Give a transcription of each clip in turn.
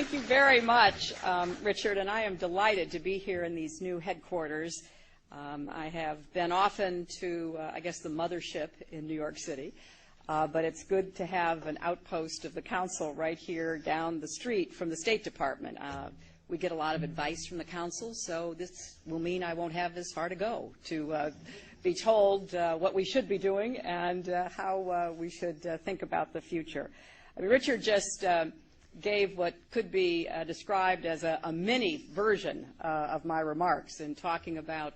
Thank you very much, Richard, and I am delighted to be here in these new headquarters. I have been often to, I guess, the mothership in New York City, but it's good to have an outpost of the Council right here down the street from the State Department. We get a lot of advice from the Council, so this will mean I won't have as far to go to be told what we should be doing and how we should think about the future. I mean, Richard just gave what could be described as a mini version of my remarks in talking about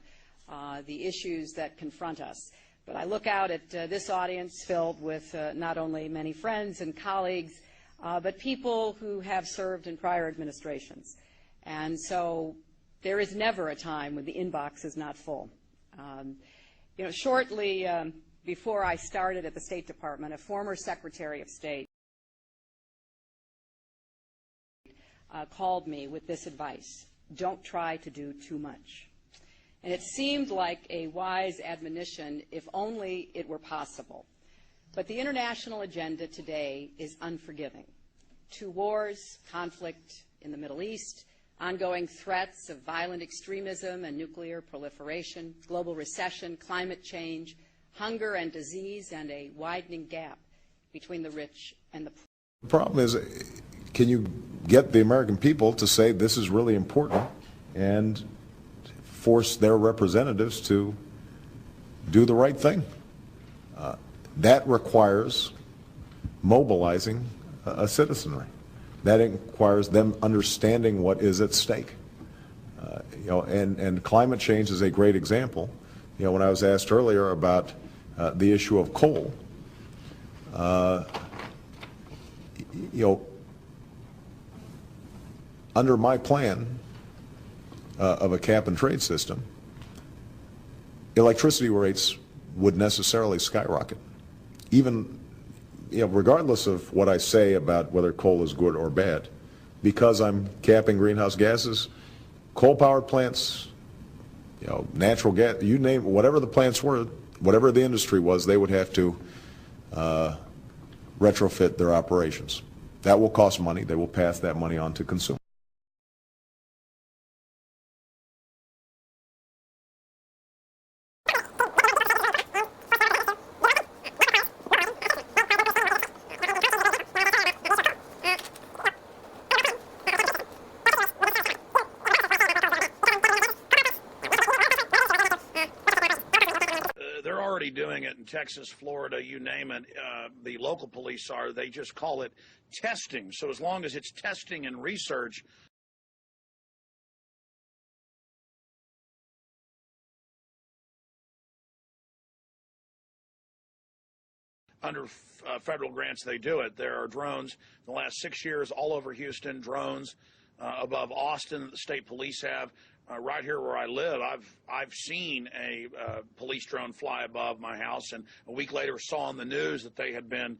the issues that confront us. But I look out at this audience filled with not only many friends and colleagues, but people who have served in prior administrations. And so there is never a time when the inbox is not full. You know, shortly before I started at the State Department, a former Secretary of State called me with this advice: don't try to do too much. And it seemed like a wise admonition if only it were possible. But the international agenda today is unforgiving. 2 wars, conflict in the Middle East, ongoing threats of violent extremism and nuclear proliferation, global recession, climate change, hunger and disease, and a widening gap between the rich and the poor. The problem is, can you get the American people to say this is really important and force their representatives to do the right thing? That requires mobilizing a citizenry. That requires them understanding what is at stake. You know, and climate change is a great example. You know, when I was asked earlier about the issue of coal, you know, under my plan of a cap and trade system, electricity rates would necessarily skyrocket. Even, you know, regardless of what I say about whether coal is good or bad, because I'm capping greenhouse gases, coal-powered plants, you know, natural gas, you name it, whatever the plants were, whatever the industry was, they would have to retrofit their operations. That will cost money. They will pass that money on to consumers. Doing it in Texas, Florida, you name it. The local police are, they just call it testing. So as long as it's testing and research, under federal grants, they do it. There are drones in the last 6 years all over Houston, drones above Austin that the state police have. Right here where I live, I've seen a police drone fly above my house, and a week later saw on the news that they had been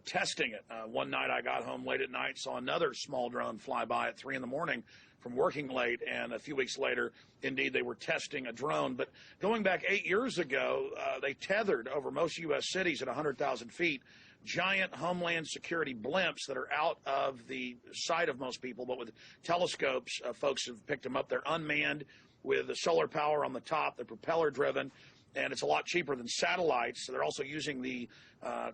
testing it. One night I got home late at night, saw another small drone fly by at 3 in the morning from working late, and a few weeks later, indeed, they were testing a drone. But going back 8 years ago, they tethered over most U.S. cities at 100,000 feet giant Homeland Security blimps that are out of the sight of most people, but with telescopes, folks have picked them up. They're unmanned with the solar power on the top. They're propeller driven, and it's a lot cheaper than satellites. So they're also using the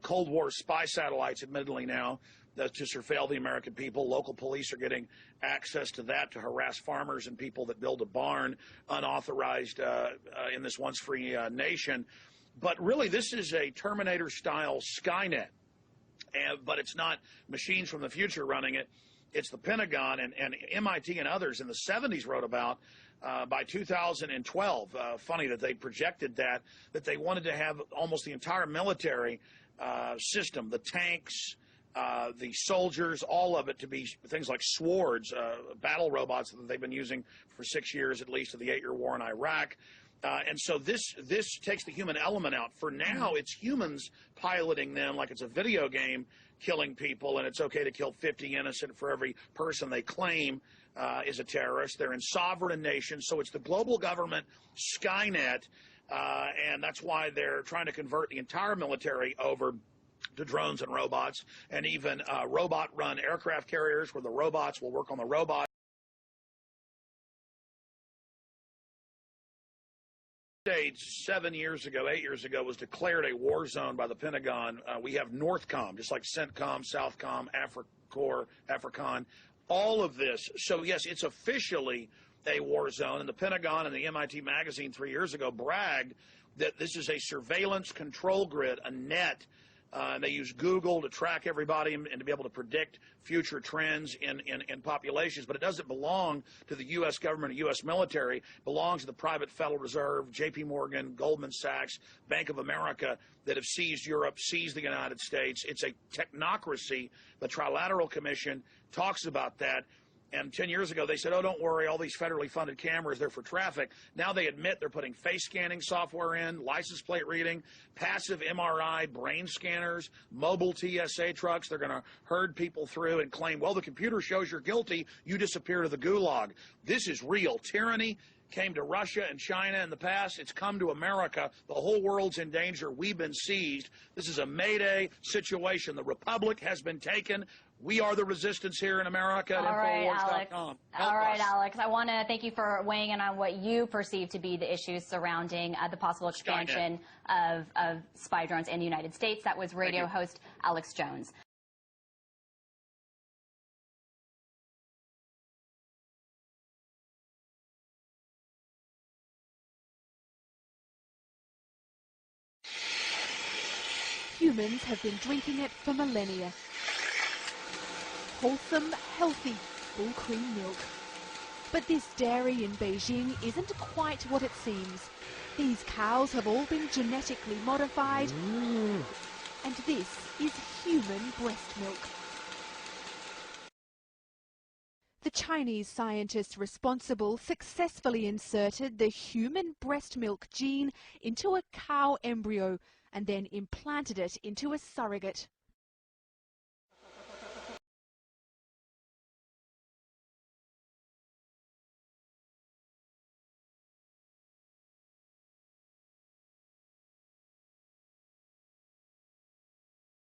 Cold War spy satellites, admittedly now, to surveil the American people. Local police are getting access to that to harass farmers and people that build a barn unauthorized in this once free nation. But really, this is a Terminator-style Skynet. But it's not machines from the future running it. It's the Pentagon, and MIT and others in the 70s wrote about by 2012. Funny that they projected that they wanted to have almost the entire military system, the tanks, the soldiers, all of it to be things like swords, battle robots that they've been using for 6 years, at least, of the 8-year war in Iraq. And so this takes the human element out. For now, it's humans piloting them like it's a video game, killing people, and it's okay to kill 50 innocent for every person they claim is a terrorist. They're in sovereign nations, so it's the global government Skynet, and that's why they're trying to convert the entire military over to drones and robots, and even robot-run aircraft carriers where the robots will work on the robot. 7 years ago, 8 years ago, was declared a war zone by the Pentagon. We have Northcom, just like CENTCOM, Southcom, AFRICOR, AFRICON, all of this. So, yes, it's officially a war zone, and the Pentagon and the MIT magazine 3 years ago bragged that this is a surveillance control grid, a net. And they use Google to track everybody and to be able to predict future trends in populations. But it doesn't belong to the U.S. government or U.S. military. It belongs to the private Federal Reserve, J.P. Morgan, Goldman Sachs, Bank of America that have seized Europe, seized the United States. It's a technocracy. The Trilateral Commission talks about that. And 10 years ago, they said, oh, don't worry, all these federally funded cameras, they're for traffic. Now they admit they're putting face scanning software in, license plate reading, passive MRI, brain scanners, mobile TSA trucks. They're going to herd people through and claim, well, the computer shows you're guilty, you disappear to the gulag. This is real. Tyranny came to Russia and China in the past. It's come to America. The whole world's in danger. We've been seized. This is a Mayday situation. The Republic has been taken. We are the resistance here in America at Infowars.com. All right, Alex. I want to thank you for weighing in on what you perceive to be the issues surrounding the possible expansion of spy drones in the United States. That was radio host Alex Jones. Humans have been drinking it for millennia. Wholesome, healthy, full cream milk. But this dairy in Beijing isn't quite what it seems. These cows have all been genetically modified, and this is human breast milk. The Chinese scientists responsible successfully inserted the human breast milk gene into a cow embryo and then implanted it into a surrogate.